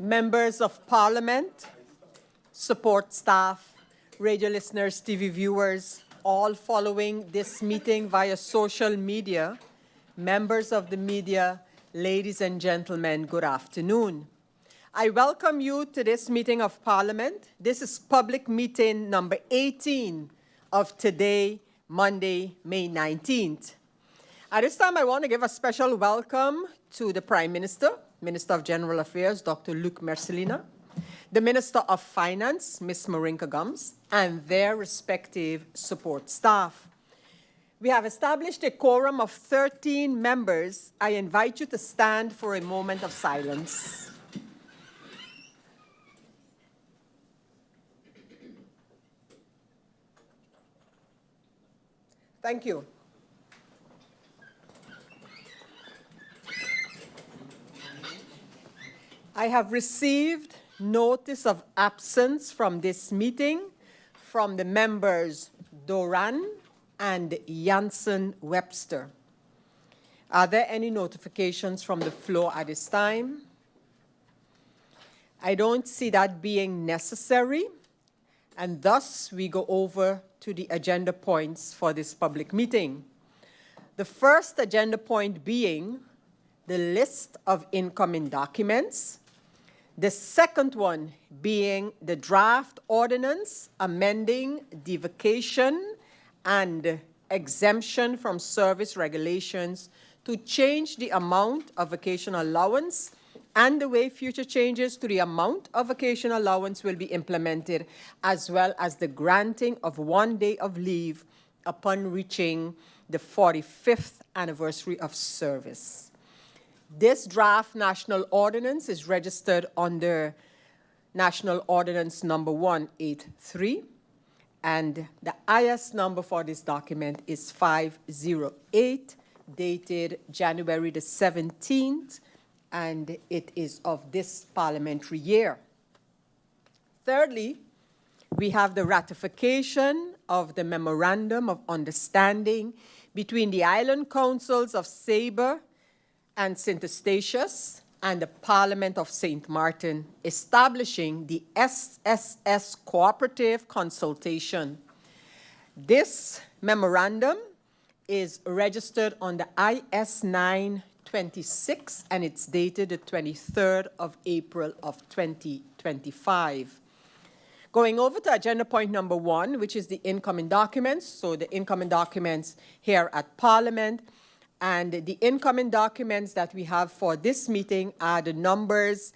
Members of Parliament, support staff, radio listeners, TV viewers, all following this meeting via social media, members of the media, ladies and gentlemen, good afternoon. I welcome you to this meeting of Parliament. This is public meeting number 18 of today, Monday, May 19th. At this time, I want to give a special welcome to the Prime Minister, Minister of General Affairs, Dr. Luc Mercelina, the Minister of Finance, Ms. Marinka Gums, and their respective support staff. We have established a quorum of 13 members. I invite you to stand for a moment of silence. Thank you. I have received notice of absence from this meeting from the members Doran and Jansen-Webster. Are there any notifications from the floor at this time? I don't see that being necessary, and thus we go over to the agenda points for this public meeting. The first agenda point being the list of incoming documents. The second one being the draft ordinance amending the vacation and exemption from service regulations to change the amount of vacation allowance and the way future changes to the amount of vacation allowance will be implemented, as well as the granting of 1 day of leave upon reaching the 45th anniversary of service. This draft national ordinance is registered under National Ordinance number 183, and the IS number for this document is 508, dated January the 17th, and it is of this parliamentary year. Thirdly, we have the ratification of the Memorandum of Understanding between the Island Councils of Saba and St. Eustatius and the Parliament of St. Maarten, establishing the SSS Cooperative Consultation. This memorandum is registered on the IS 926 and it's dated the 23rd of April of 2025. Going over to agenda point number 1, which is the incoming documents. So the incoming documents here at Parliament. And the incoming documents that we have for this meeting are the numbers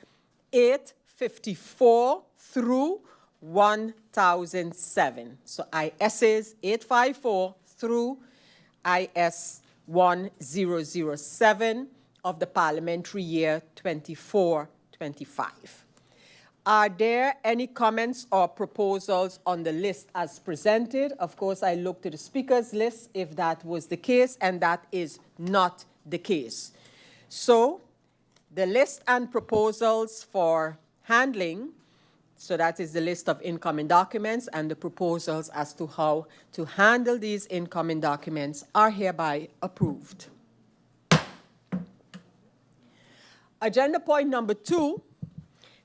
854 through 1007. So ISs 854 through IS 1007 of the parliamentary year 24-25. Are there any comments or proposals on the list as presented? Of course, I look to the speakers list if that was the case, and that is not the case. So the list and proposals for handling, so that is the list of incoming documents and the proposals as to how to handle these incoming documents are hereby approved. Agenda point number 2.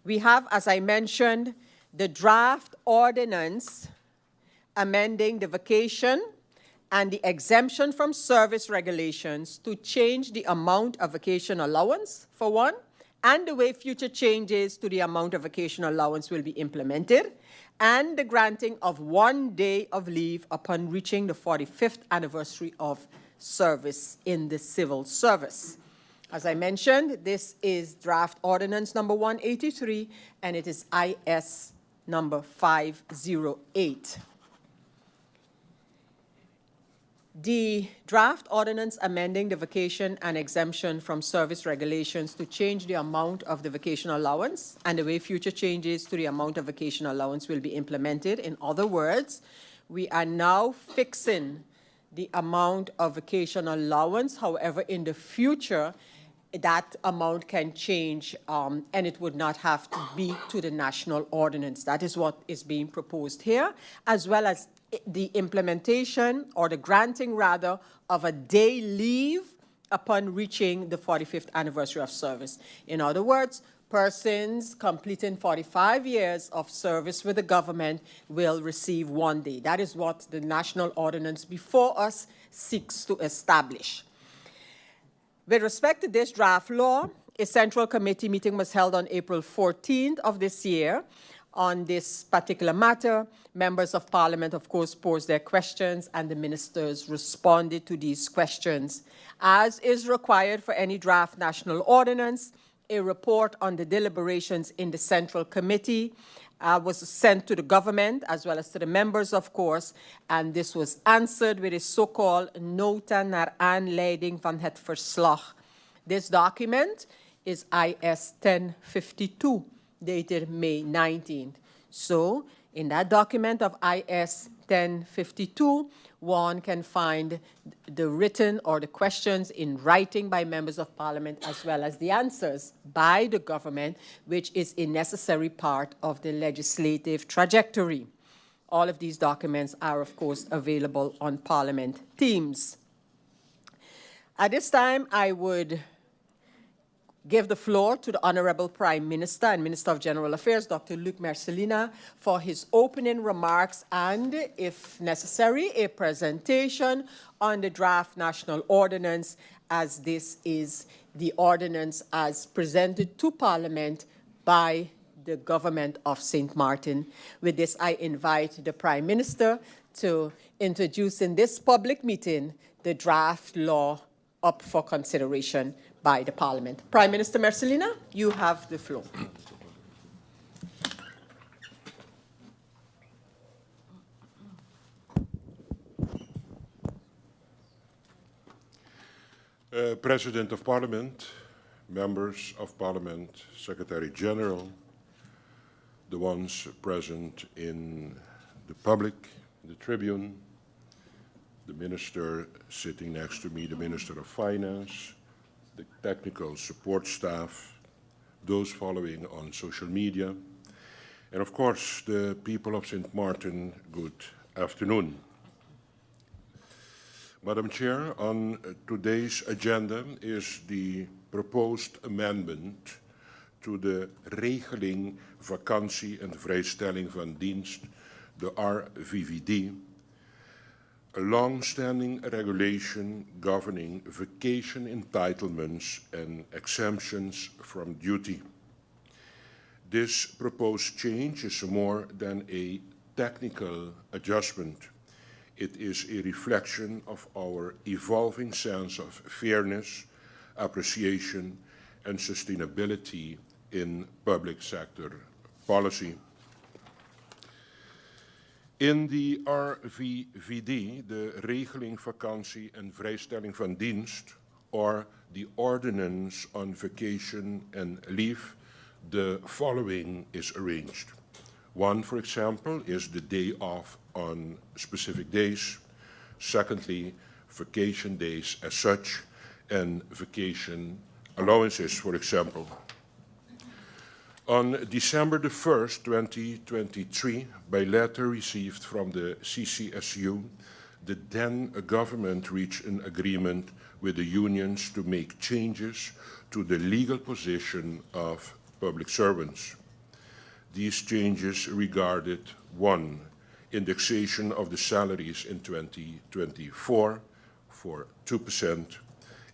We have, as I mentioned, the draft ordinance amending the vacation and the exemption from service regulations to change the amount of vacation allowance, for one, and the way future changes to the amount of vacation allowance will be implemented, and the granting of 1 day of leave upon reaching the 45th anniversary of service in the civil service. As I mentioned, this is draft ordinance number 183, and it is IS number 508. The draft ordinance amending the vacation and exemption from service regulations to change the amount of the vacation allowance and the way future changes to the amount of vacation allowance will be implemented. In other words, we are now fixing the amount of vacation allowance. However, in the future, that amount can change and it would not have to be to the national ordinance. That is what is being proposed here, as well as the implementation or the granting rather of a day leave upon reaching the 45th anniversary of service. In other words, persons completing 45 years of service with the government will receive 1 day. That is what the national ordinance before us seeks to establish. With respect to this draft law, a central committee meeting was held on April 14th of this year on this particular matter. Members of Parliament, of course, posed their questions and the ministers responded to these questions. As is required for any draft national ordinance, a report on the deliberations in the Central Committee was sent to the government as well as to the members, of course, and this was answered with a so-called nota naar aanleiding van het verslag. This document is IS 1052, dated May 19th. So, in that document of IS 1052, one can find the written or the questions in writing by members of Parliament as well as the answers by the government, which is a necessary part of the legislative trajectory. All of these documents are, of course, available on Parliament Teams. At this time, I would give the floor to the Honorable Prime Minister and Minister of General Affairs, Dr. Luc Mercelina, for his opening remarks and, if necessary, a presentation on the draft national ordinance, as this is the ordinance as presented to Parliament by the government of St. Martin. With this, I invite the Prime Minister to introduce in this public meeting the draft law up for consideration by the Parliament. Prime Minister Mercelina, you have the floor. President of Parliament, members of Parliament, Secretary General, the ones present in the public, the tribune, the minister sitting next to me, the Minister of Finance, the technical support staff, those following on social media, and of course the people of St. Martin, good afternoon. Madam Chair, on today's agenda is the proposed amendment to the Regeling, vakantie- en vrijstelling van dienst, the RVVD, a long-standing regulation governing vacation entitlements and exemptions from duty. This proposed change is more than a technical adjustment. It is a reflection of our evolving sense of fairness, appreciation, and sustainability in public sector policy. In the RVVD, the Regeling, vakantie- en vrijstelling van dienst, or the Ordinance on Vacation and Leave, the following is arranged. One, for example, is the day off on specific days. Secondly, vacation days as such, and vacation allowances, for example. On December the 1st, 2023, by letter received from the CCSU, the then government reached an agreement with the unions to make changes to the legal position of public servants. These changes regarded: 1, indexation of the salaries in 2024 for 2%,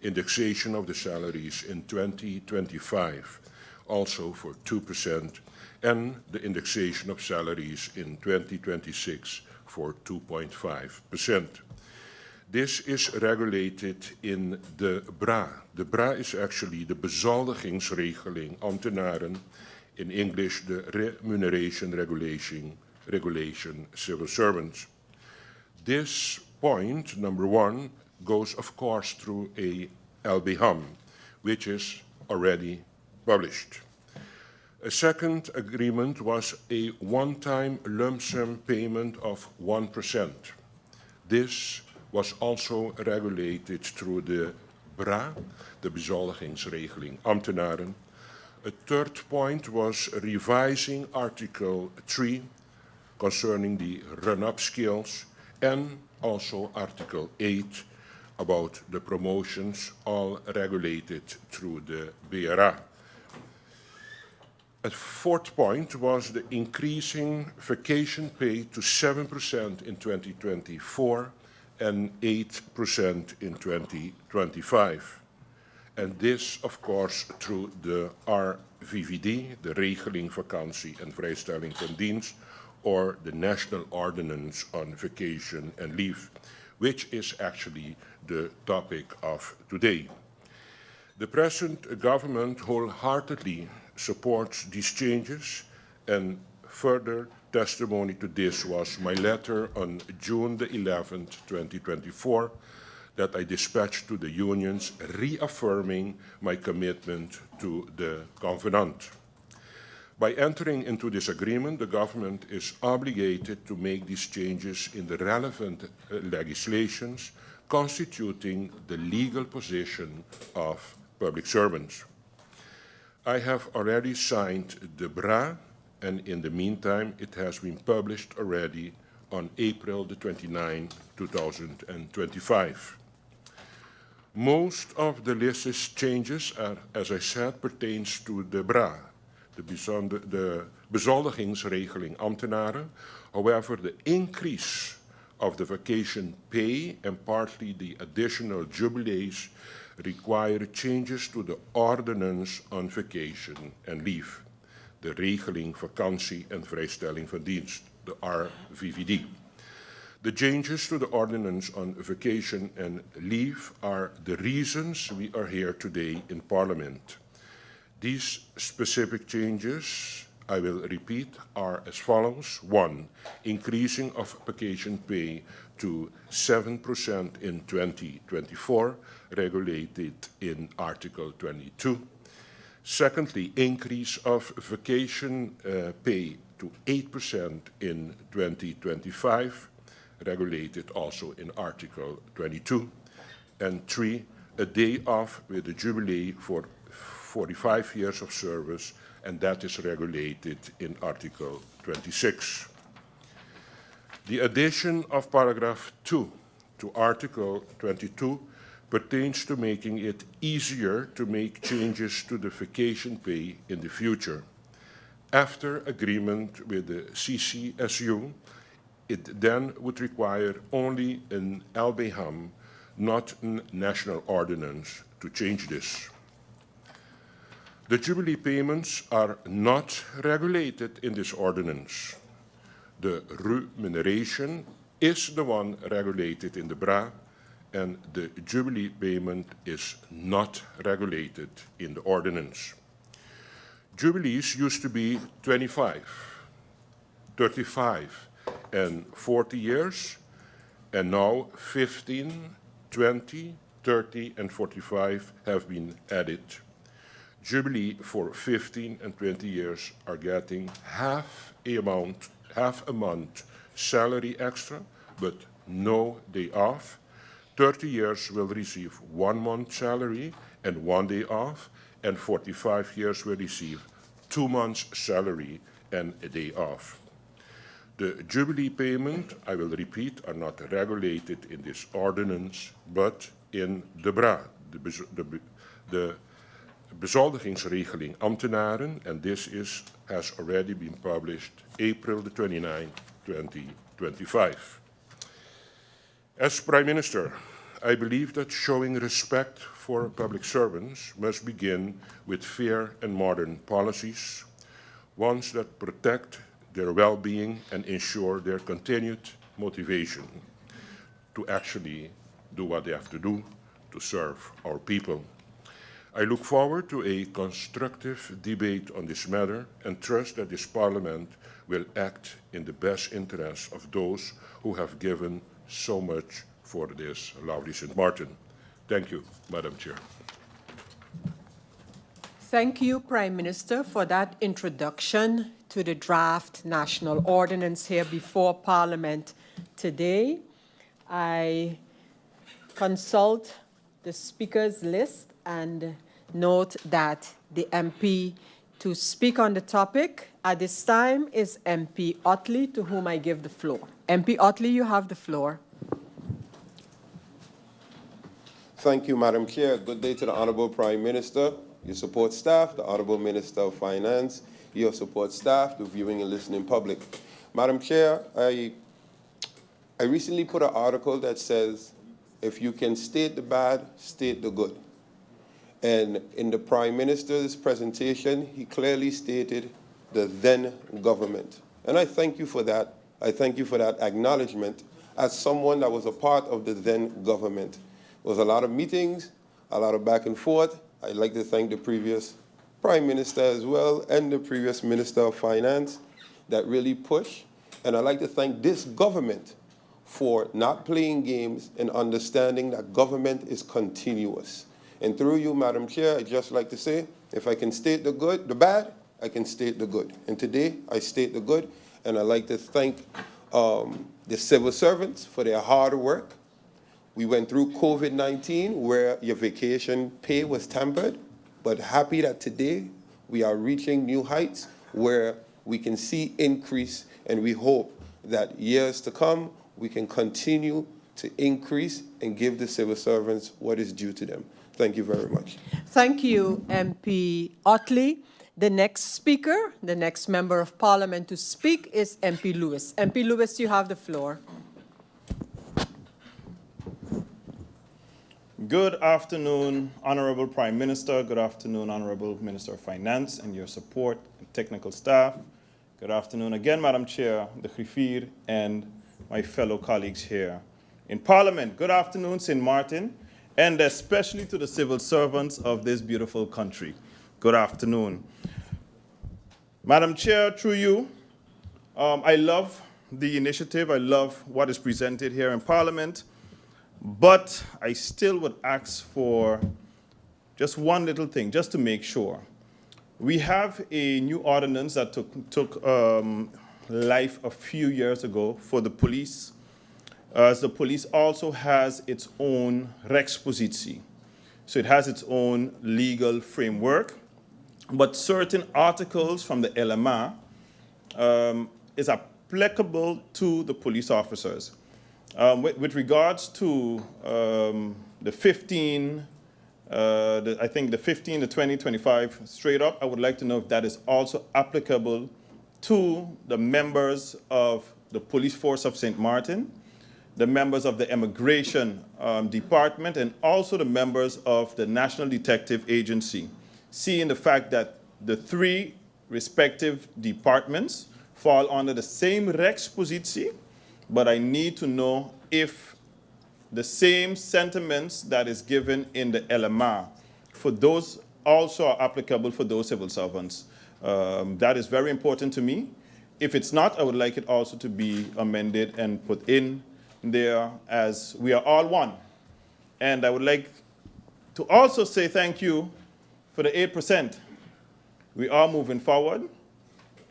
indexation of the salaries in 2025 also for 2%, and the indexation of salaries in 2026 for 2.5%. This is regulated in the BRA. The BRA is actually the bezoldigingsregeling ambtenaren, in English the remuneration regulation civil servants. This point, number 1, goes of course through a LBHAM, which is already published. A second agreement was a one-time lump sum payment of 1%. This was also regulated through the BRA, the bezoldigingsregeling ambtenaren. A third point was revising Article 3 concerning the run-up skills, and also Article 8 about the promotions, all regulated through the BRA. A fourth point was the increasing vacation pay to 7% in 2024 and 8% in 2025. And this, of course, through the RVVD, the Regeling, vakantie- en vrijstelling van dienst, or the National Ordinance on Vacation and Leave, which is actually the topic of today. The present government wholeheartedly supports these changes, and further testimony to this was my letter on June the 11th, 2024, that I dispatched to the unions reaffirming my commitment to the covenant. By entering into this agreement, the government is obligated to make these changes in the relevant legislations constituting the legal position of public servants. I have already signed the BRA, and in the meantime, it has been published already on April the 29th, 2025. Most of the listed changes are, as I said, pertains to the BRA, the bezoldigingsregeling ambtenaren. However, the increase of the vacation pay and partly the additional jubilees require changes to the Ordinance on Vacation and Leave, the Regeling, vakantie- en vrijstelling van dienst, the RVVD. The changes to the Ordinance on Vacation and Leave are the reasons we are here today in Parliament. These specific changes, I will repeat, are as follows. 1. Increasing of vacation pay to 7% in 2024, regulated in Article 22. Secondly, increase of vacation pay to 8% in 2025, regulated also in Article 22. And 3, a day off with a jubilee for 45 years of service, and that is regulated in Article 26. The addition of paragraph 2 to Article 22 pertains to making it easier to make changes to the vacation pay in the future. After agreement with the CCSU, it then would require only an LBHAM, not a national ordinance, to change this. The jubilee payments are not regulated in this ordinance. The remuneration is the one regulated in the BRA, and the jubilee payment is not regulated in the ordinance. Jubilees used to be 25, 35, and 40 years, and now 15, 20, 30, and 45 have been added. Jubilee for 15 and 20 years are getting half a month salary extra, but no day off. 30 years will receive 1 month salary and 1 day off, and 45 years will receive 2 months salary and a day off. The jubilee payment, I will repeat, are not regulated in this ordinance, but in de BRA, the bezoldigingsregeling ambtenaren, and this has already been published April the 29th, 2025. As Prime Minister, I believe that showing respect for public servants must begin with fair and modern policies, ones that protect their well-being and ensure their continued motivation to actually do what they have to do to serve our people. I look forward to a constructive debate on this matter and trust that this Parliament will act in the best interest of those who have given so much for this lovely St. Maarten. Thank you, Madam Chair. Thank you, Prime Minister, for that introduction to the draft national ordinance here before Parliament today. I consult the speakers list and note that the MP to speak on the topic at this time is MP Otley, to whom I give the floor. MP Otley, you have the floor. Thank you, Madam Chair. Good day to the Honourable Prime Minister, your support staff, the Honourable Minister of Finance, your support staff, the viewing and listening public. Madam Chair, I recently put an article that says, if you can state the bad, state the good. And in the Prime Minister's presentation, he clearly stated the then government. And I thank you for that. I thank you for that acknowledgement as someone that was a part of the then government. There was a lot of meetings, a lot of back and forth. I'd like to thank the previous Prime Minister as well and the previous Minister of Finance that really pushed. And I'd like to thank this government for not playing games and understanding that government is continuous. And through you, Madam Chair, I'd just like to say, if I can state the good, the bad, I can state the good. And today, I state the good, and I'd like to thank the civil servants for their hard work. We went through COVID-19, where your vacation pay was tempered, but happy that today we are reaching new heights where we can see increase, and we hope that years to come, we can continue to increase and give the civil servants what is due to them. Thank you very much. Thank you, MP Otley. The next speaker, the next member of parliament to speak is MP Lewis. MP Lewis, you have the floor. Good afternoon, Honorable Prime Minister. Good afternoon, Honorable Minister of Finance and your support and technical staff. Good afternoon again, Madam Chair, the Griffier, and my fellow colleagues here in Parliament. Good afternoon, St. Maarten, and especially to the civil servants of this beautiful country. Good afternoon. Madam Chair, through you, I love the initiative. I love what is presented here in Parliament, but I still would ask for just one little thing, just to make sure. We have a new ordinance that took life a few years ago for the police, as the police also has its own rex positie. So it has its own legal framework, but certain articles from the LMA is applicable to the police officers. With regards to the 15, I think the 15, the 20, 25, straight up, I would like to know if that is also applicable to the members of the police force of St. Maarten, the members of the immigration department, and also the members of the National Detective Agency, seeing the fact that the three respective departments fall under the same rex positie, but I need to know if the same sentiments that is given in the LMA for those also are applicable for those civil servants. That is very important to me. If it's not, I would like it also to be amended and put in there as we are all one. And I would like to also say thank you for the 8%. We are moving forward,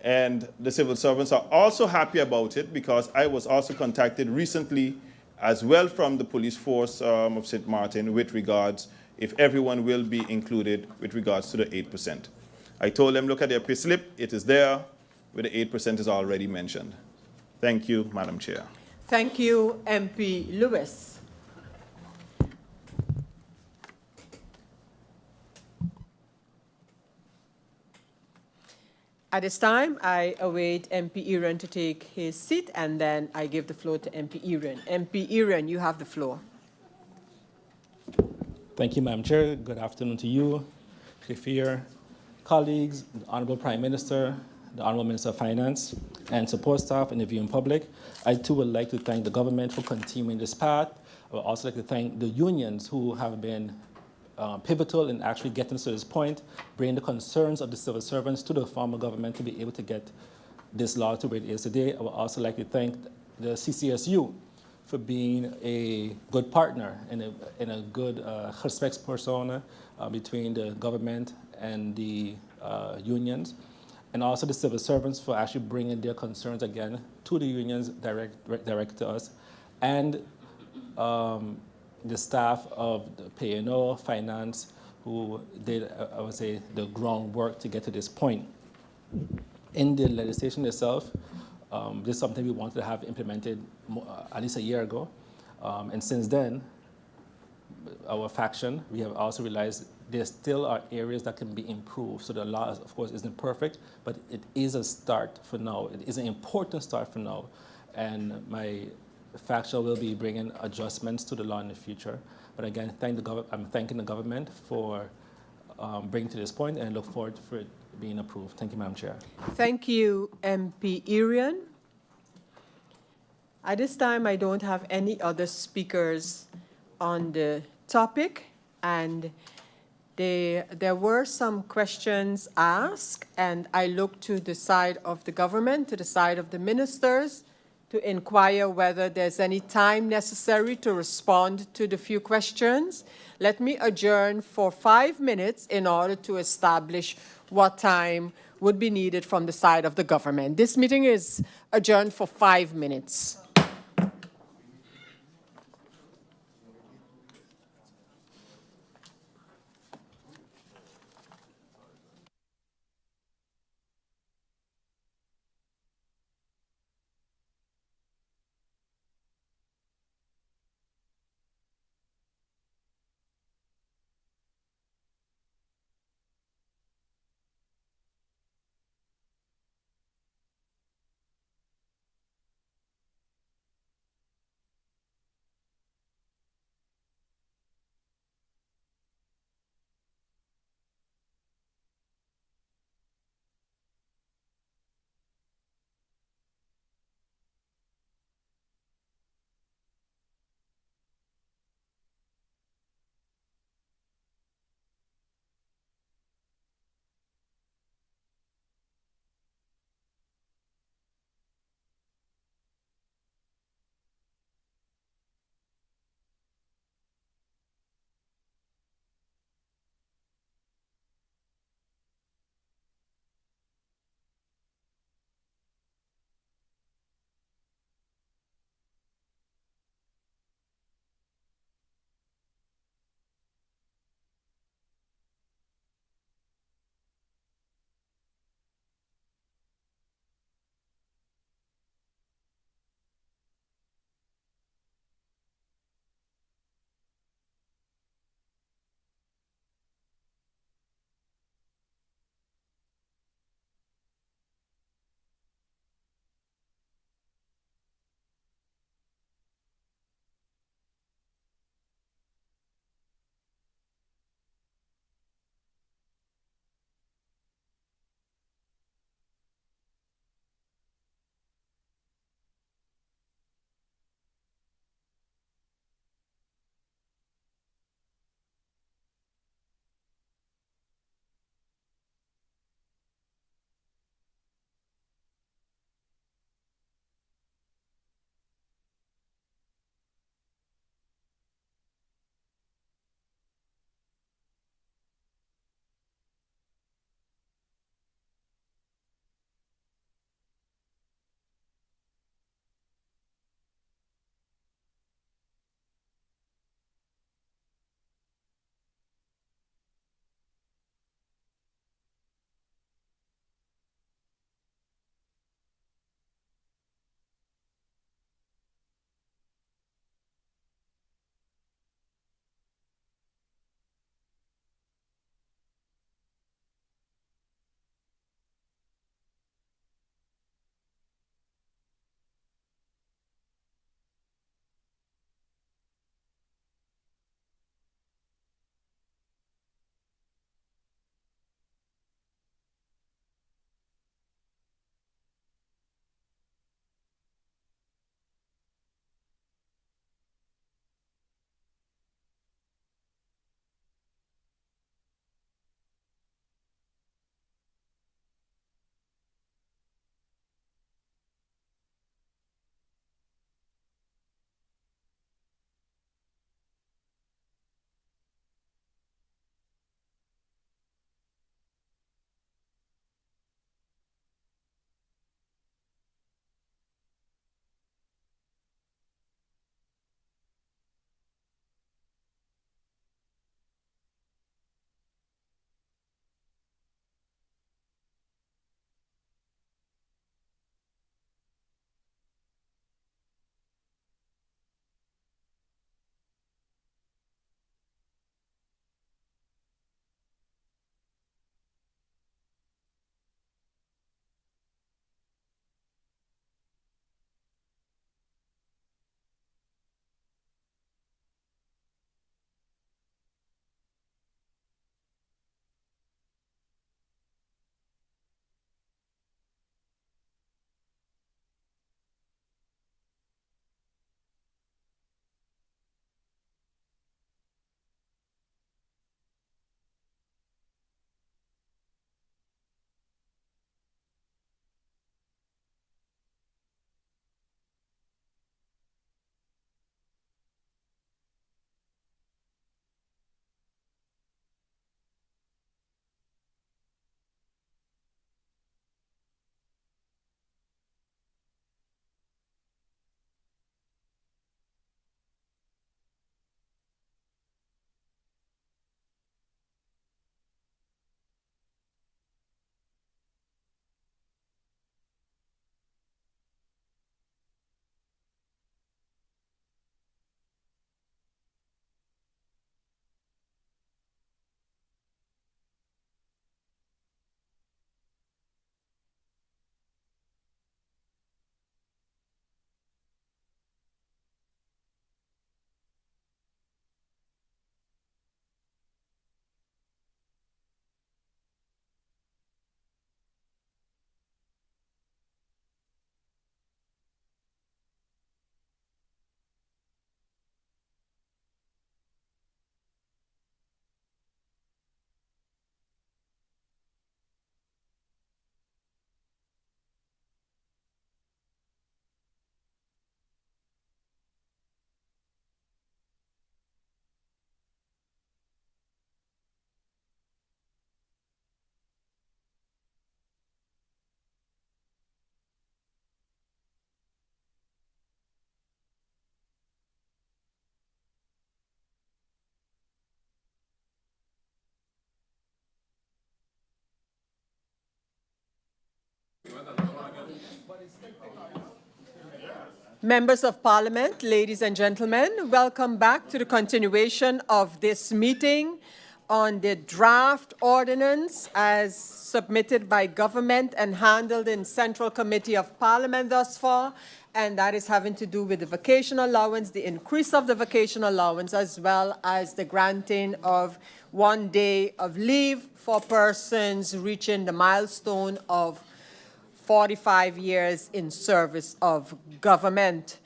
and the civil servants are also happy about it, because I was also contacted recently as well from the police force of St. Maarten with regards if everyone will be included with regards to the 8%. I told them, look at their pay slip, it is there, where the 8% is already mentioned. Thank you, Madam Chair. Thank you, MP Lewis. At this time, I await MP Iran to take his seat, and then I give the floor to MP Iran. MP Iran, you have the floor. Thank you, Madam Chair. Good afternoon to you, Griffier, colleagues, the Honorable Prime Minister, the Honorable Minister of Finance, and support staff and the viewing public. I too would like to thank the government for continuing this path. I would also like to thank the unions who have been pivotal in actually getting us to this point, bringing the concerns of the civil servants to the former government to be able to get this law to where it is today. I would also like to thank the CCSU for being a good partner and a good respects persona between the government and the unions, and also the civil servants for actually bringing their concerns again to the unions direct to us, and the staff of the P&O, Finance, who did, I would say, the groundwork to get to this point. In the legislation itself, this is something we wanted to have implemented at least a year ago. And since then, our faction, we have also realized there still are areas that can be improved. So the law, of course, isn't perfect, but it is a start for now. It is an important start for now. And my faction will be bringing adjustments to the law in the future. But again, I'm thanking the government for bringing to this point, and I look forward for it being approved. Thank you, Madam Chair. Thank you, MP Irian. At this time, I don't have any other speakers on the topic, and there were some questions asked, and I looked to the side of the government, to the side of the ministers, to inquire whether there's any time necessary to respond to the few questions. Let me adjourn for 5 minutes in order to establish what time would be needed from the side of the government. This meeting is adjourned for 5 minutes. Members of Parliament, ladies and gentlemen, welcome back to the continuation of this meeting on the draft ordinance as submitted by government and handled in Central Committee of Parliament thus far, and that is having to do with the vacation allowance, the increase of the vacation allowance, as well as the granting of 1 day of leave for persons reaching the milestone of 45 years in service of government.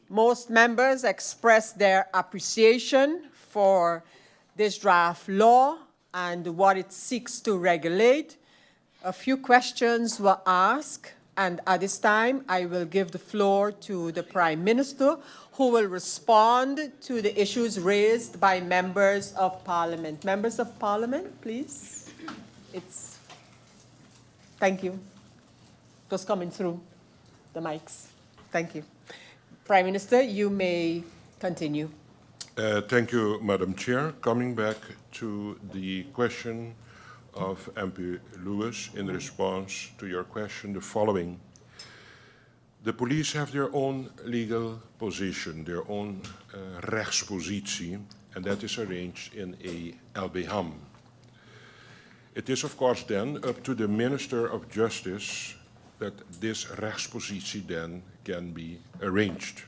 Most members expressed their appreciation for this draft law and what it seeks to regulate. A few questions were asked, and at this time, I will give the floor to the Prime Minister, who will respond to the issues raised by members of Parliament. Members of Parliament, please. Thank you. Just coming through the mics. Thank you. Prime Minister, you may continue. Thank you, Madam Chair. Coming back to the question of MP Lewis in response to your question, the following. The police have their own legal position, their own rechtspositie, and that is arranged in a LBHAM. It is, of course, then up to the Minister of Justice that this rechtspositie then can be arranged.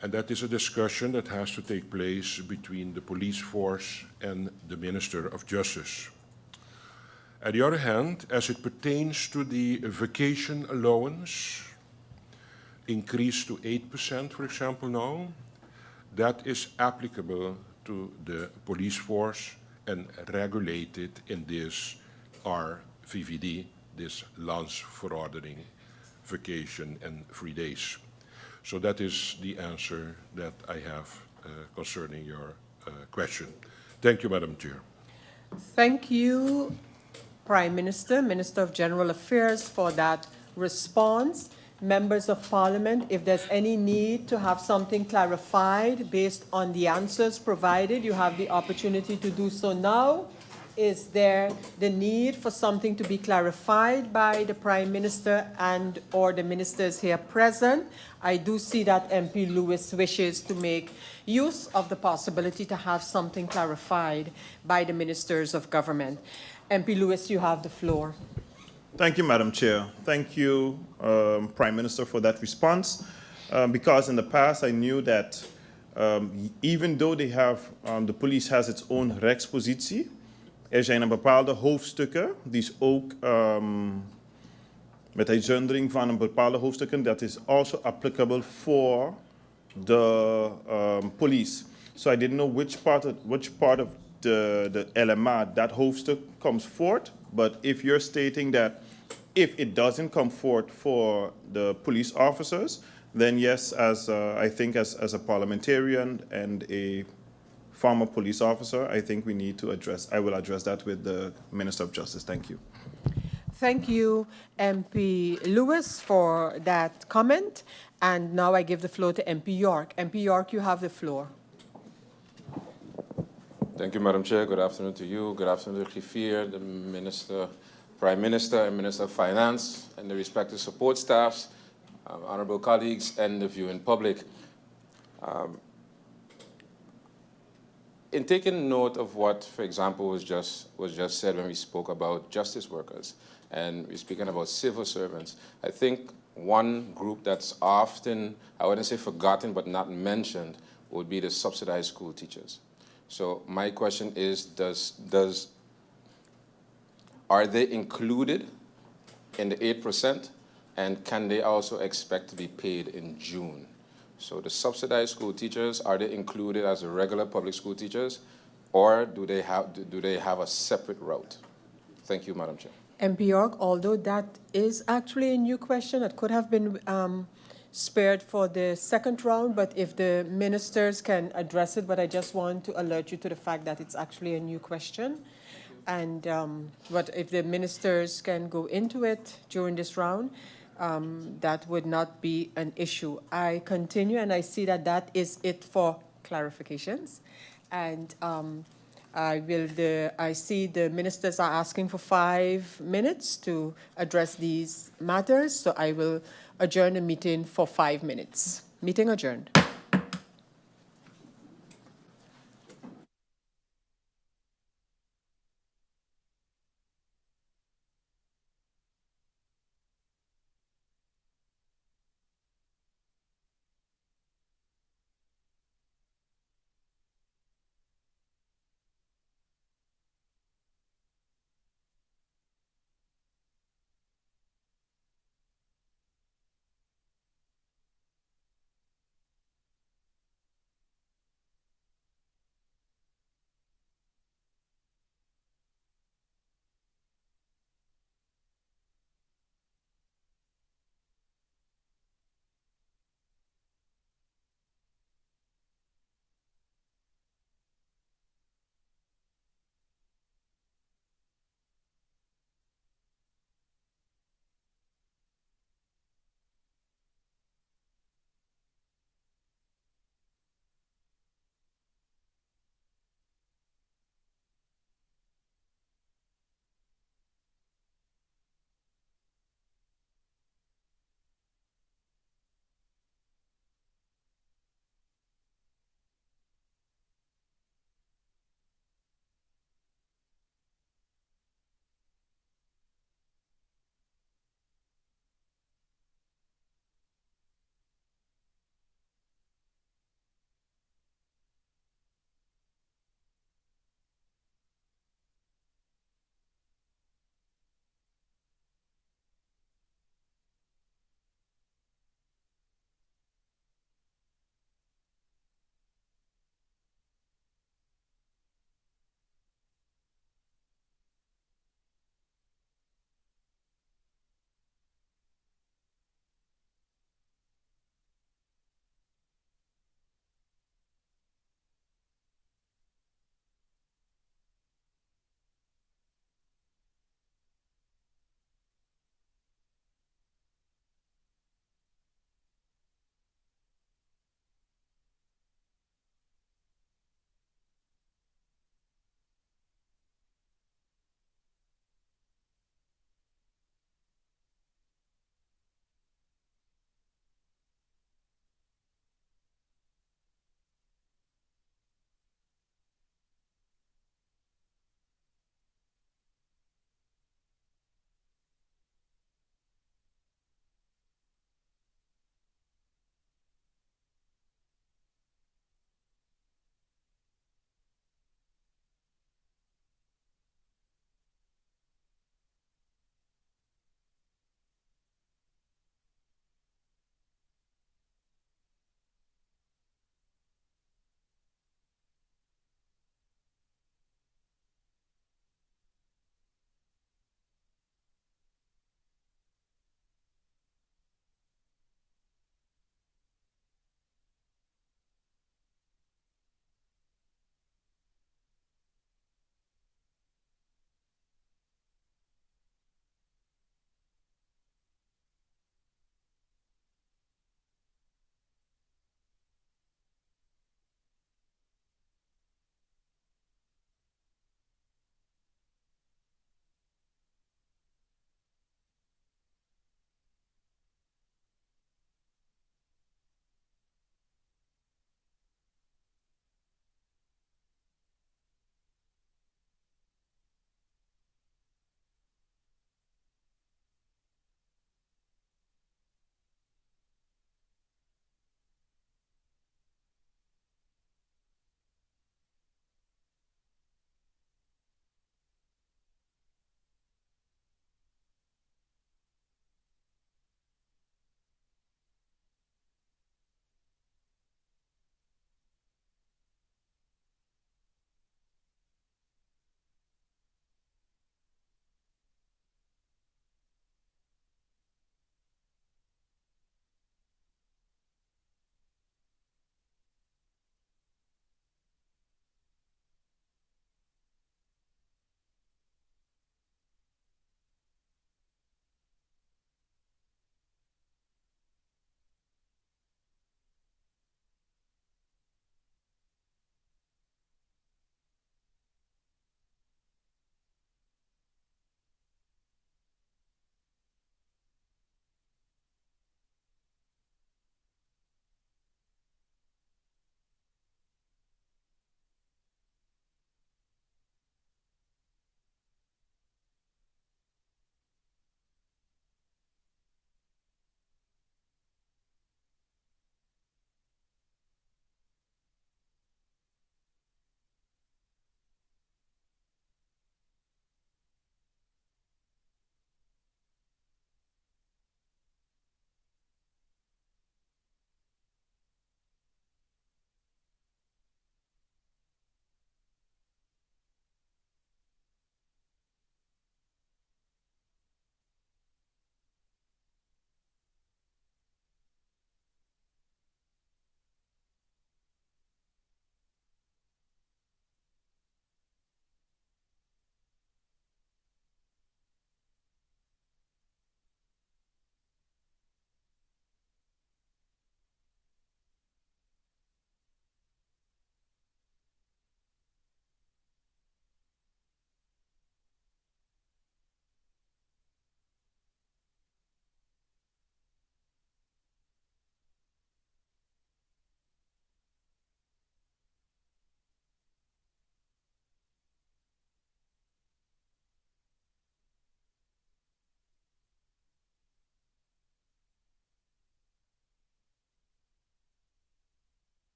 And that is a discussion that has to take place between the police force and the Minister of Justice. On the other hand, as it pertains to the vacation allowance, increased to 8%, for example, now, that is applicable to the police force and regulated in this RVVD, this Landsverordening, vacation and 3 days. So that is the answer that I have concerning your question. Thank you, Madam Chair. Thank you, Prime Minister, Minister of General Affairs, for that response. Members of Parliament, if there's any need to have something clarified based on the answers provided, you have the opportunity to do so now. Is there the need for something to be clarified by the Prime Minister and or the ministers here present? I do see that MP Lewis wishes to make use of the possibility to have something clarified by the ministers of government. MP Lewis, you have the floor. Thank you, Madam Chair. Thank you, Prime Minister, for that response. Because in the past, I knew that even though they have, the police has its own rechtspositie, zijn bepaalde hoofdstukken die ook met uitzondering van een bepaalde hoofdstukken that is also applicable for the police. So I didn't know which part of the LMA that hoofdstuk comes forth, but if you're stating that if it doesn't come forth for the police officers, then yes, as I think as a parliamentarian and a former police officer, I think we need to I will address that with the Minister of Justice. Thank you. Thank you, MP Lewis, for that comment. And now I give the floor to MP York. MP York, you have the floor. Thank you, Madam Chair. Good afternoon to you. Good afternoon to Griffier, the Minister, Prime Minister, and Minister of Finance, and the respective support staffs, honorable colleagues, and the viewing public. In taking note of what, for example, was just said when we spoke about justice workers, and we're speaking about civil servants, I think one group that's often, I wouldn't say forgotten, but not mentioned, would be the subsidized school teachers. So my question is, are they included in the 8%, and can they also expect to be paid in June? So the subsidized school teachers, are they included as regular public school teachers, or do they have a separate route? Thank you, Madam Chair. MP York, although that is actually a new question, it could have been spared for the second round, but if the ministers can address it, but I just want to alert you to the fact that it's actually a new question. And but if the ministers can go into it during this round, that would not be an issue. I continue, and I see that that is it for clarifications. And I see the ministers are asking for 5 minutes to address these matters, so I will adjourn the meeting for 5 minutes. Meeting adjourned.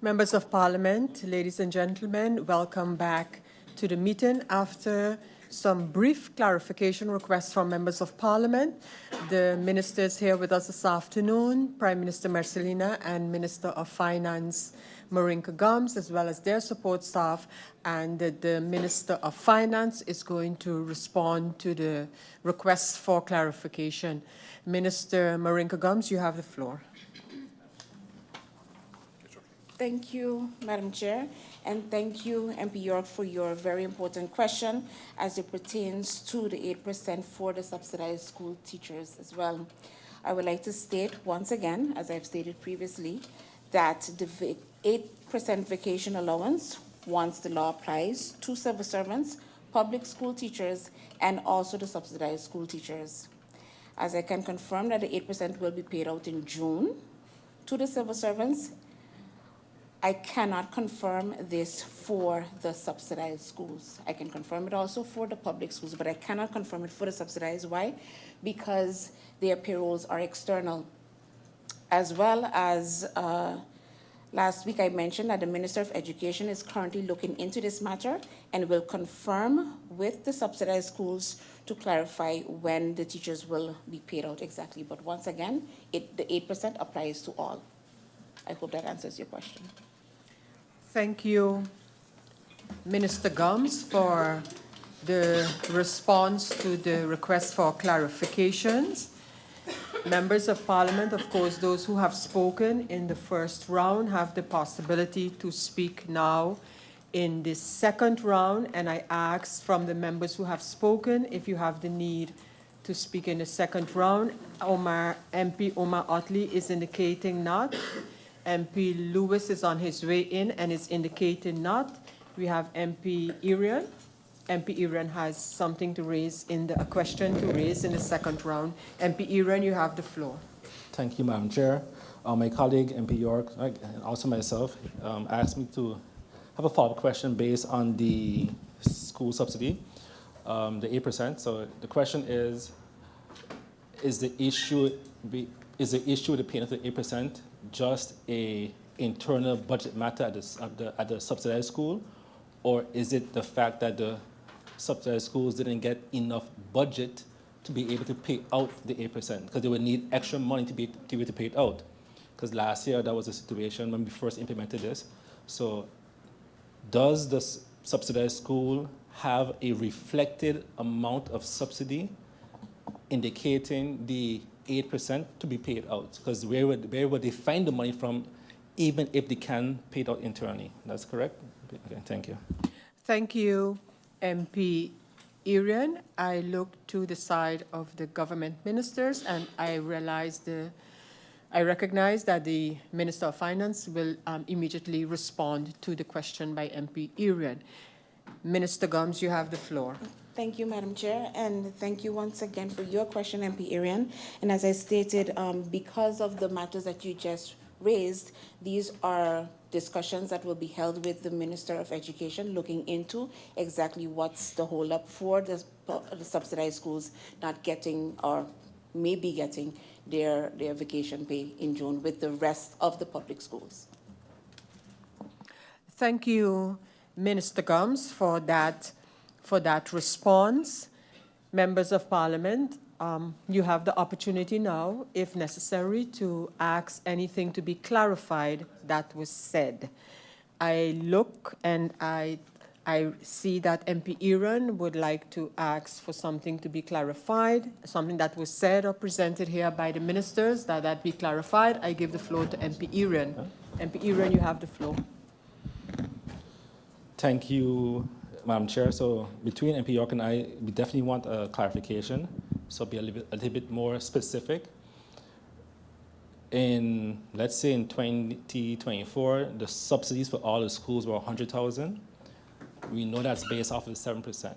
Members of Parliament, ladies and gentlemen, welcome back to the meeting after some brief clarification requests from members of Parliament. The ministers here with us this afternoon, Prime Minister Marcelina and Minister of Finance Marinka Gums, as well as their support staff, and the Minister of Finance is going to respond to the requests for clarification. Minister Marinka Gums, you have the floor. Thank you, Madam Chair, and thank you, MP York, for your very important question as it pertains to the 8% for the subsidized school teachers as well. I would like to state once again, as I've stated previously, that the 8% vacation allowance, once the law applies to civil servants, public school teachers, and also the subsidized school teachers. As I can confirm that the 8% will be paid out in June to the civil servants, I cannot confirm this for the subsidized schools. I can confirm it also for the public schools, but I cannot confirm it for the subsidized. Why? Because their payrolls are external. As well as last week I mentioned that the Minister of Education is currently looking into this matter and will confirm with the subsidized schools to clarify when the teachers will be paid out exactly. But once again, the 8% applies to all. I hope that answers your question. Thank you, Minister Gums, for the response to the request for clarifications. Members of Parliament, of course, those who have spoken in the first round have the possibility to speak now in the second round, and I ask from the members who have spoken if you have the need to speak in the second round. MP Omar Otley is indicating not. MP Lewis is on his way in and is indicating not. We have MP Irian. MP Irian has something to raise a question to raise in the second round. MP Irian, you have the floor. Thank you, Madam Chair. My colleague, MP York, and also myself, asked me to have a follow-up question based on the school subsidy, the 8%. So the question is the issue with the payment of the 8% just a internal budget matter at the subsidized school, or is it the fact that the subsidized schools didn't get enough budget to be able to pay out the 8%, because they would need extra money to be able to pay it out? Because last year that was the situation when we first implemented this. So does the subsidized school have a reflected amount of subsidy indicating the 8% to be paid out? Because where would they find the money from, even if they can pay it out internally? That's correct? Okay, thank you. Thank you, MP Irian. I look to the side of the government ministers, and I recognize that the Minister of Finance will immediately respond to the question by MP Irian. Minister Gums, you have the floor. Thank you, Madam Chair, and thank you once again for your question, MP Irian. And as I stated, because of the matters that you just raised, these are discussions that will be held with the Minister of Education, looking into exactly what's the hold-up for the subsidized schools not getting or maybe getting their vacation pay in June with the rest of the public schools. Thank you, Minister Gums, for that response. Members of Parliament, you have the opportunity now, if necessary, to ask anything to be clarified that was said. I look and I see that MP Irian would like to ask for something to be clarified, something that was said or presented here by the ministers, that be clarified. I give the floor to MP Irian. MP Irian, you have the floor. Thank you, Madam Chair. So between MP York and I, we definitely want a clarification, so be a little bit more specific. Let's say in 2024, the subsidies for all the schools were 100,000. We know that's based off of the 7%.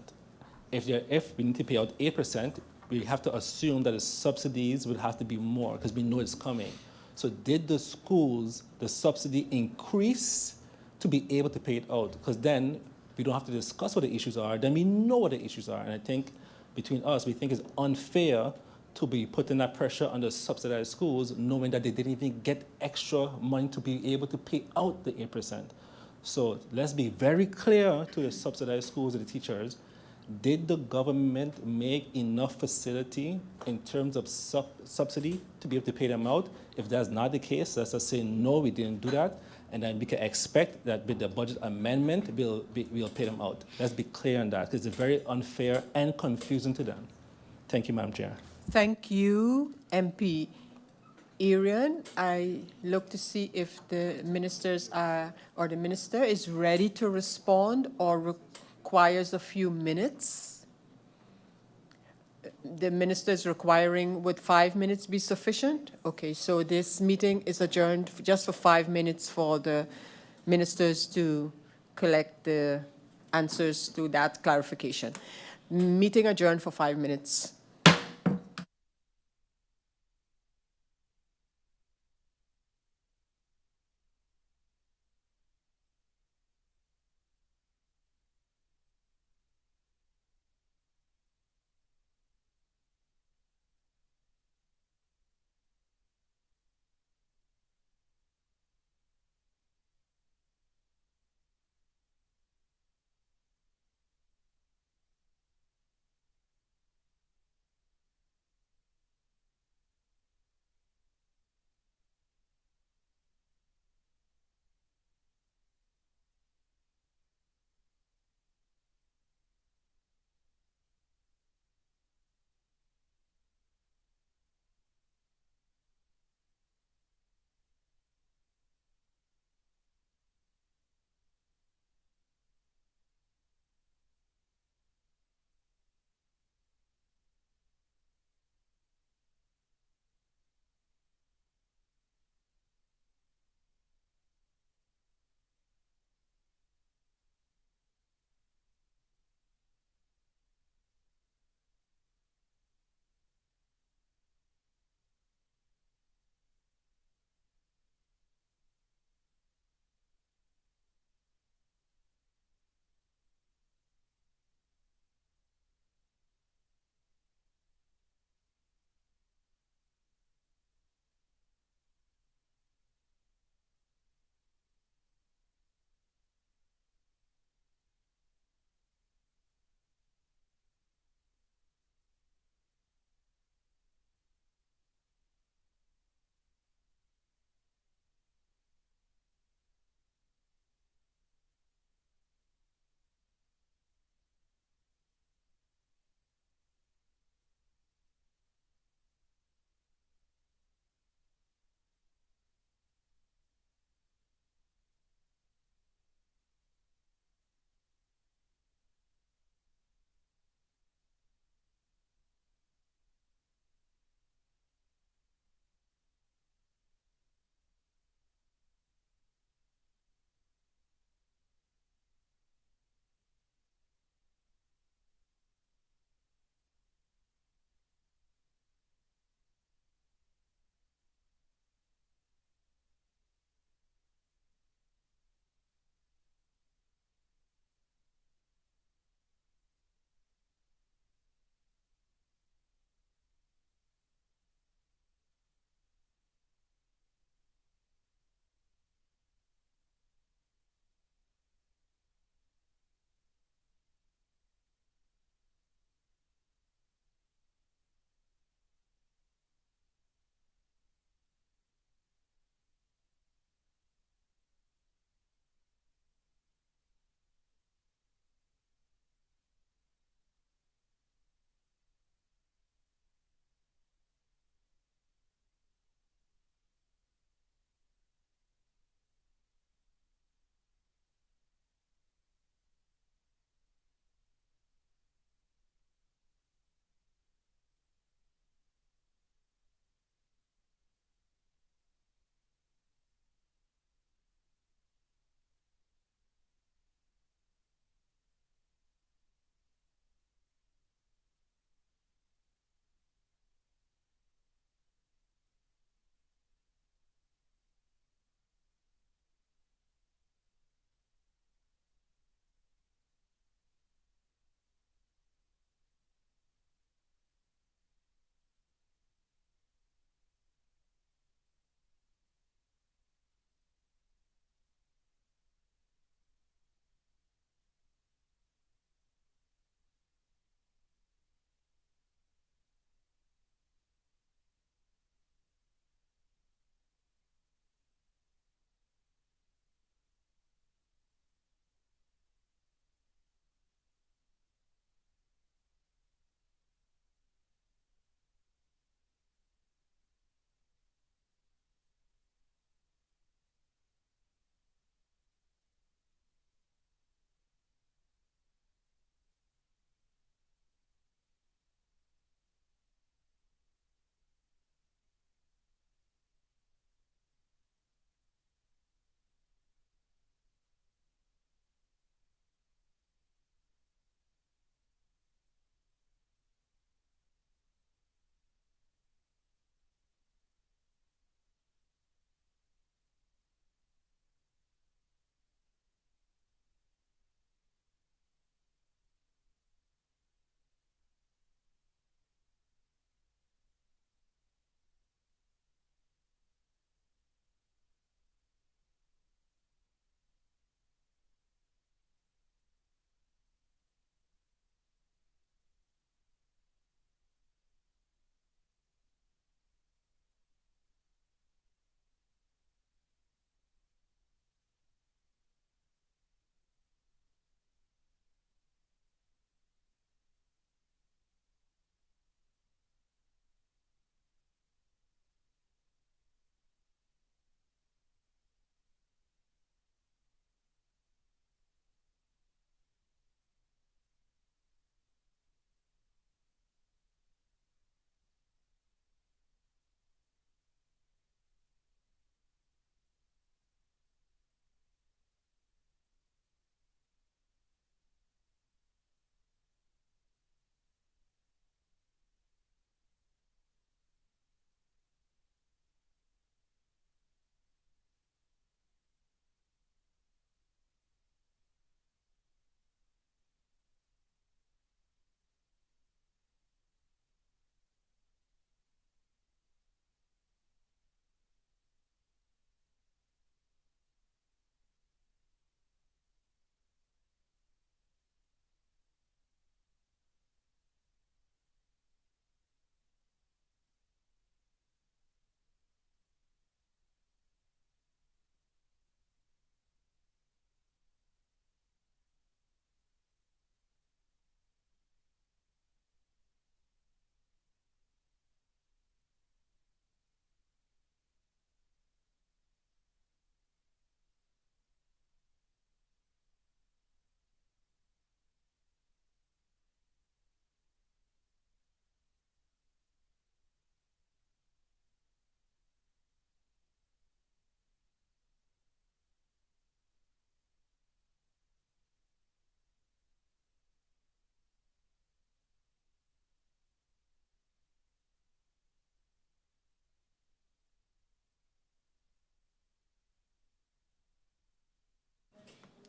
If we need to pay out 8%, we have to assume that the subsidies would have to be more, because we know it's coming. So did the schools, the subsidy increase to be able to pay it out? Because then we don't have to discuss what the issues are, then we know what the issues are. And I think between us, we think it's unfair to be putting that pressure on the subsidized schools, knowing that they didn't even get extra money to be able to pay out the 8%. So let's be very clear to the subsidized schools and the teachers. Did the government make enough facility in terms of subsidy to be able to pay them out? If that's not the case, let's just say, no, we didn't do that. And then we can expect that with the budget amendment, we'll pay them out. Let's be clear on that, because it's very unfair and confusing to them. Thank you, Madam Chair. Thank you, MP Arian. I look to see if the ministers are, or the minister is ready to respond or requires a few minutes. The minister is requiring, would 5 minutes be sufficient? Okay, so this meeting is adjourned just for 5 minutes for the ministers to collect the answers to that clarification. Meeting adjourned for 5 minutes.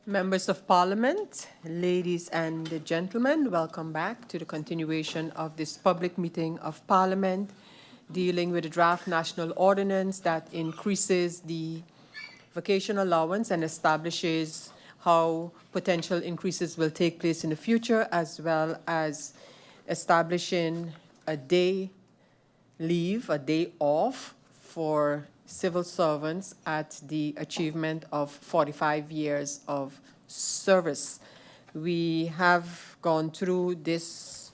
Members of Parliament, ladies and gentlemen, welcome back to the continuation of this public meeting of Parliament dealing with the draft national ordinance that increases the vacation allowance and establishes how potential increases will take place in the future, as well as establishing a day leave, a day off for civil servants at the achievement of 45 years of service. We have gone through this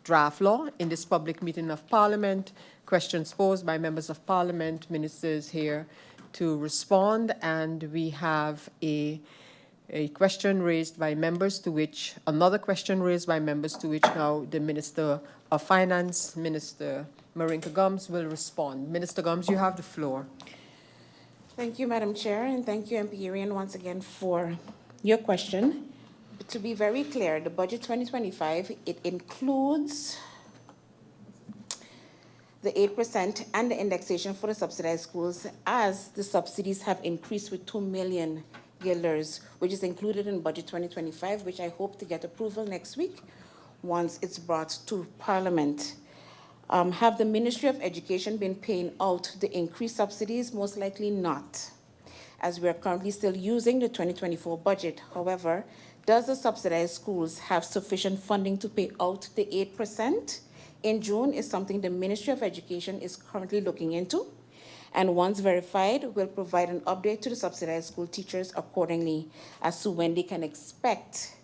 draft law in this public meeting of Parliament, questions posed by members of Parliament, ministers here to respond, and we have a question raised by members to which, another question raised by members to which now the Minister of Finance, Minister Marinka Gums, will respond. Minister Gums, you have the floor. Thank you, Madam Chair, and thank you, MP Arian, once again for your question. To be very clear, the budget 2025, it includes the 8% and the indexation for the subsidized schools, as the subsidies have increased with 2 million guilders, which is included in budget 2025, which I hope to get approval next week once it's brought to Parliament. Have the Ministry of Education been paying out the increased subsidies? Most likely not, as we are currently still using the 2024 budget. However, does the subsidized schools have sufficient funding to pay out the 8% in June is something the Ministry of Education is currently looking into. And once verified, we'll provide an update to the subsidized school teachers accordingly as to when they can expect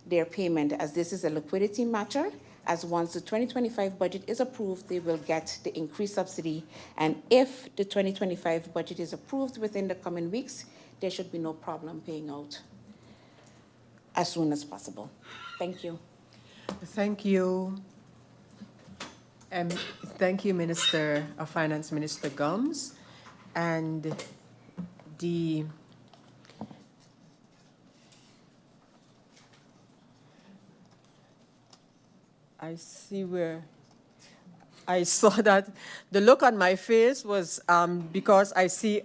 their payment, as this is a liquidity matter, as once the 2025 budget is approved, they will get the increased subsidy. And if the 2025 budget is approved within the coming weeks, there should be no problem paying out as soon as possible. Thank you. Thank you. Thank you, Minister of Finance, Minister Gums. And I see where I saw that the look on my face was because I see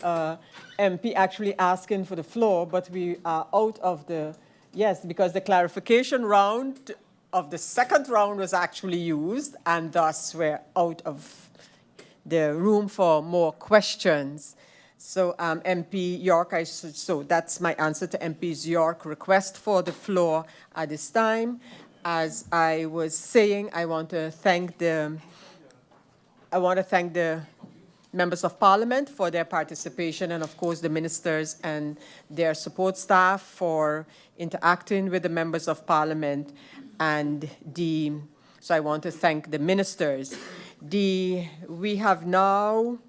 MP actually asking for the floor, but we are out of the, yes, because the clarification round of the second round was actually used, and thus we're out of the room for more questions. So MP York, so that's my answer to MP's York request for the floor at this time. As I was saying, I want to thank the members of Parliament for their participation, and of course the ministers and their support staff for interacting with the members of Parliament. And so I want to thank the ministers. We have now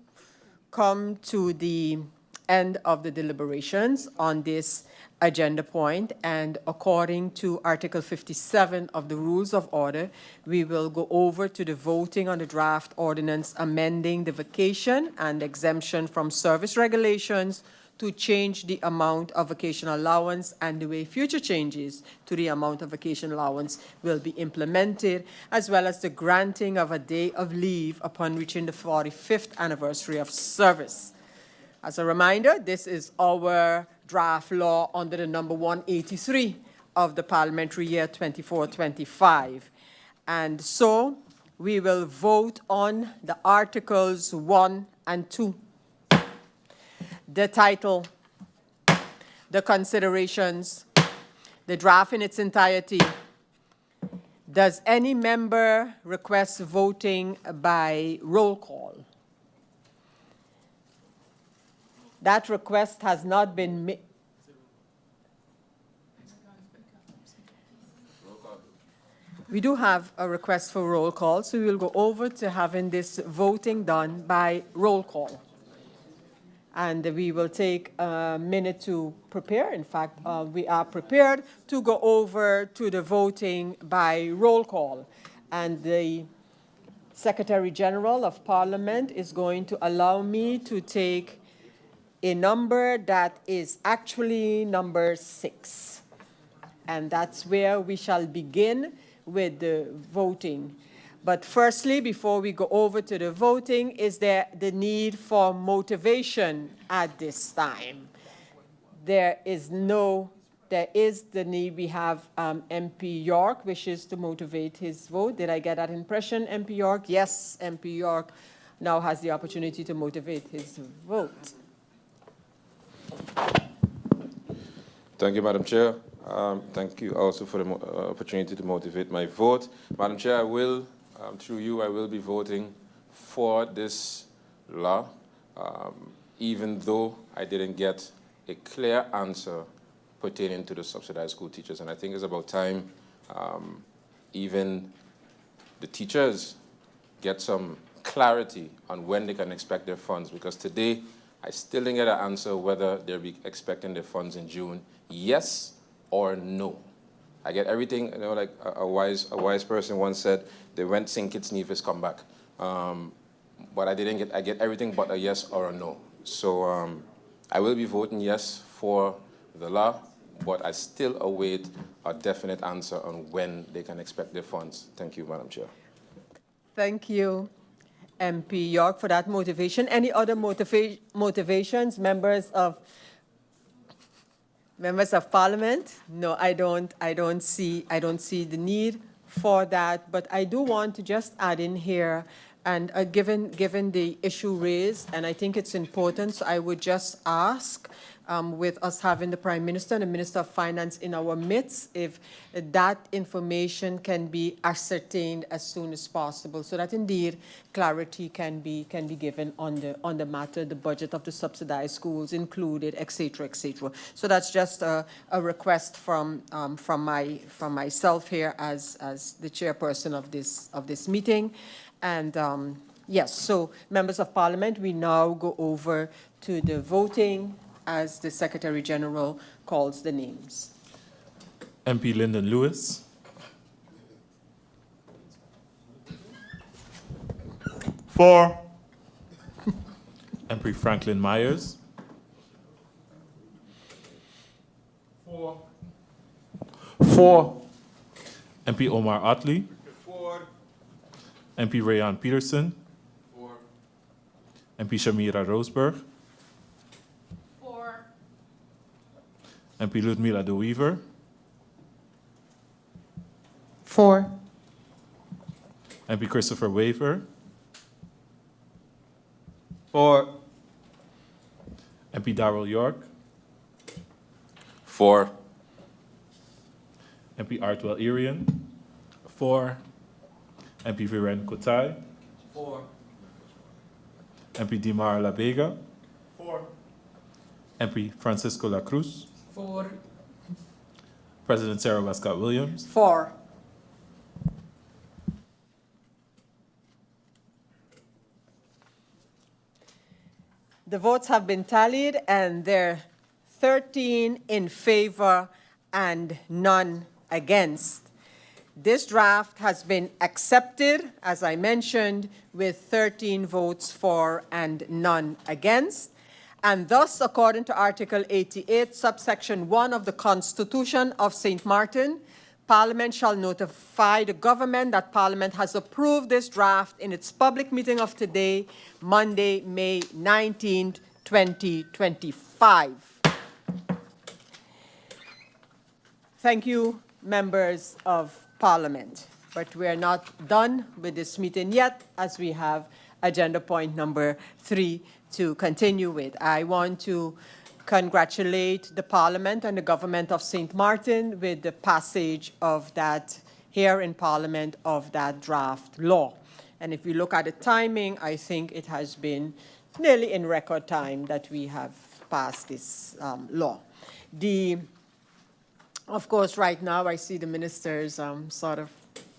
come to the end of the deliberations on this agenda point, and according to Article 57 of the Rules of Order, we will go over to the voting on the draft ordinance amending the vacation and exemption from service regulations to change the amount of vacation allowance and the way future changes to the amount of vacation allowance will be implemented, as well as the granting of a day of leave upon reaching the 45th anniversary of service. As a reminder, this is our draft law under the number 183 of the parliamentary year 24-25. And so we will vote on the Articles 1 and 2. The title, the considerations, the draft in its entirety. Does any member request voting by roll call? That request has not been made. We do have a request for roll call, so we will go over to having this voting done by roll call. And we will take a minute to prepare. In fact, we are prepared to go over to the voting by roll call. And the Secretary General of Parliament is going to allow me to take a number that is actually number 6. And that's where we shall begin with the voting. But firstly, before we go over to the voting, is there the need for motivation at this time? There is no there is the need. We have MP York wishes to motivate his vote. Did I get that impression, MP York? Yes, MP York now has the opportunity to motivate his vote. Thank you, Madam Chair. Thank you also for the opportunity to motivate my vote. Madam Chair, I will, through you, I will be voting for this law, even though I didn't get a clear answer pertaining to the subsidized school teachers. And I think it's about time even the teachers get some clarity on when they can expect their funds, because today I still didn't get an answer whether they'll be expecting their funds in June, yes or no. I get everything, you know, like a wise person once said, they went sink it, sneeze, come back. But I get everything but a yes or a no. So I will be voting yes for the law, but I still await a definite answer on when they can expect their funds. Thank you, Madam Chair. Thank you, MP York, for that motivation. Any other motivations, members of Parliament? No, I don't see the need for that. But I do want to just add in here, and given the issue raised, and I think it's important, so I would just ask, with us having the Prime Minister and the Minister of Finance in our midst, if that information can be ascertained as soon as possible, so that indeed clarity can be given on the matter, the budget of the subsidized schools included, etc., etc. So that's just a request from myself here as the chairperson of this meeting. And yes, so members of Parliament, we now go over to the voting as the Secretary General calls the names. MP Lyndon Lewis. For. MP Franklin Myers. For. MP Omar Otley. For. MP Rayan Peterson. For. MP Shamira Roseberg. For. MP Ludmila de Weaver. For. MP Christopher Waver. For. MP Darrell York. For. MP Artwell Irian. For. MP Viren Kotai. For. MP Dimar La Vega. For. MP Francisco La Cruz. For. President Sarah Westcott Williams. For. The votes have been tallied, and there are 13 in favor and none against. This draft has been accepted, as I mentioned, with 13 votes for and none against. And thus, according to Article 88, subsection 1 of the Constitution of St. Martin, Parliament shall notify the government that Parliament has approved this draft in its public meeting of today, Monday, May 19, 2025. Thank you, members of Parliament. But we are not done with this meeting yet, as we have agenda point number 3 to continue with. I want to congratulate the Parliament and the government of St. Martin with the passage of that, here in Parliament, of that draft law. And if you look at the timing, I think it has been nearly in record time that we have passed this law. Of course, right now I see the ministers sort of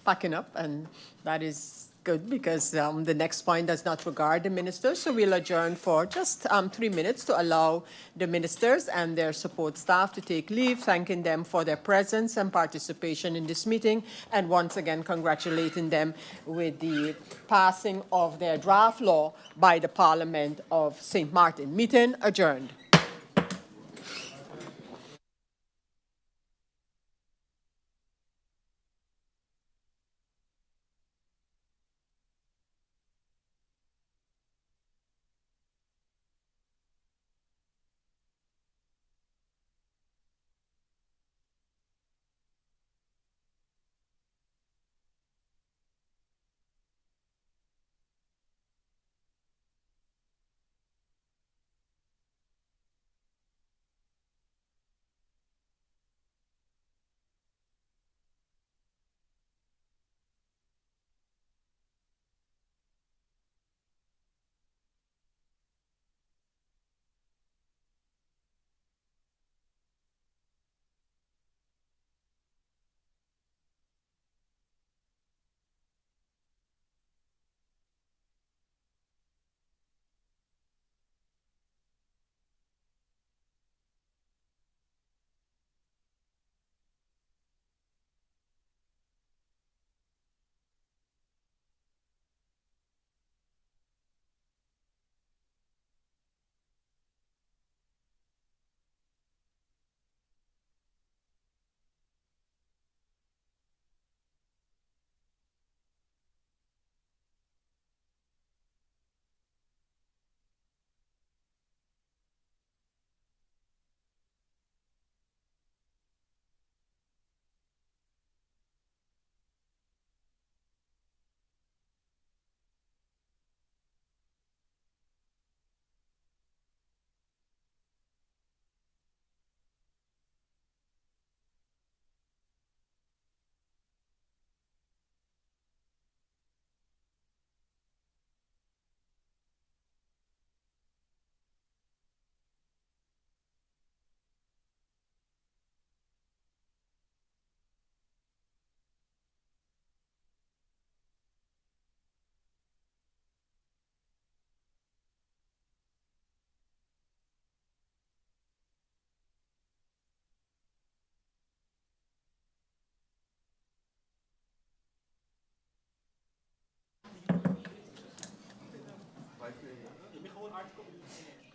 packing up, and that is good because the next point does not regard the ministers. So we'll adjourn for just 3 minutes to allow the ministers and their support staff to take leave, thanking them for their presence and participation in this meeting, and once again congratulating them with the passing of their draft law by the Parliament of St. Martin. Meeting adjourned.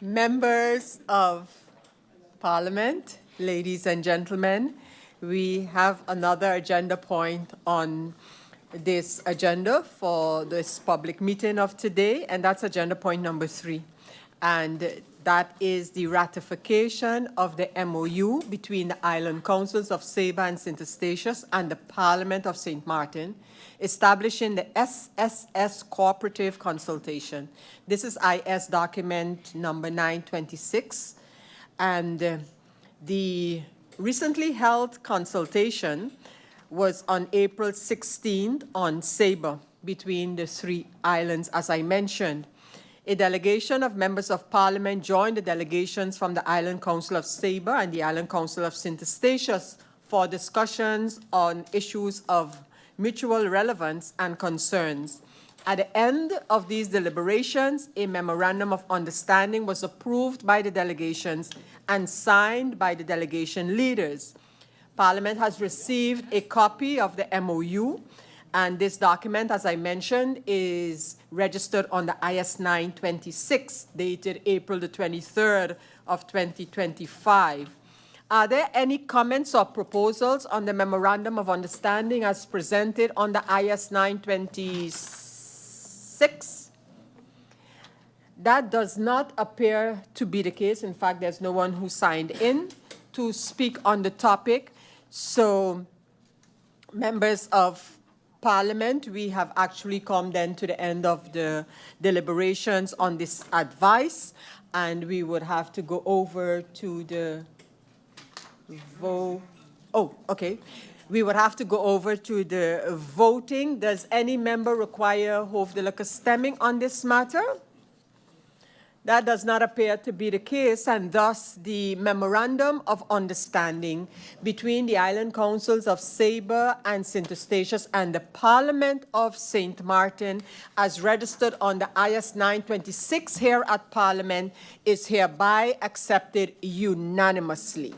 Members of Parliament, ladies and gentlemen, we have another agenda point on this agenda for this public meeting of today, and that's agenda point number 3. And that is the ratification of the MOU between the Island Councils of Saba and St. Eustatius and the Parliament of St. Martin, establishing the SSS Cooperative Consultation. This is IS document number 926, and the recently held consultation was on April 16th on Saba between the 3 islands, as I mentioned. A delegation of members of Parliament joined the delegations from the Island Council of Saba and the Island Council of St. Eustatius for discussions on issues of mutual relevance and concerns. At the end of these deliberations, a memorandum of understanding was approved by the delegations and signed by the delegation leaders. Parliament has received a copy of the MOU, and this document, as I mentioned, is registered on the IS 926, dated April the 23rd of 2025. Are there any comments or proposals on the Memorandum of Understanding as presented on the IS 926? That does not appear to be the case. In fact, there's no one who signed in to speak on the topic. So, members of Parliament, we have actually come then to the end of the deliberations on this advice, and we would have to go over to the vote. Oh, okay. We would have to go over to the voting. Does any member require hoofdelijke stemming on this matter? That does not appear to be the case, and thus the Memorandum of Understanding between the Island Councils of Saba and St. Eustatius and the Parliament of St. Martin, as registered on the IS 926 here at Parliament, is hereby accepted unanimously.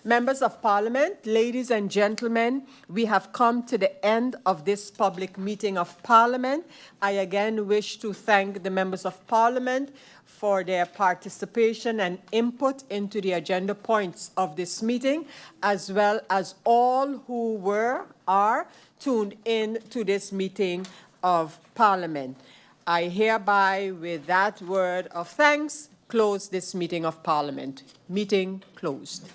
Members of Parliament, ladies and gentlemen, we have come to the end of this public meeting of Parliament. I again wish to thank the members of Parliament for their participation and input into the agenda points of this meeting, as well as all who are tuned in to this meeting of Parliament. I hereby, with that word of thanks, close this meeting of Parliament. Meeting closed.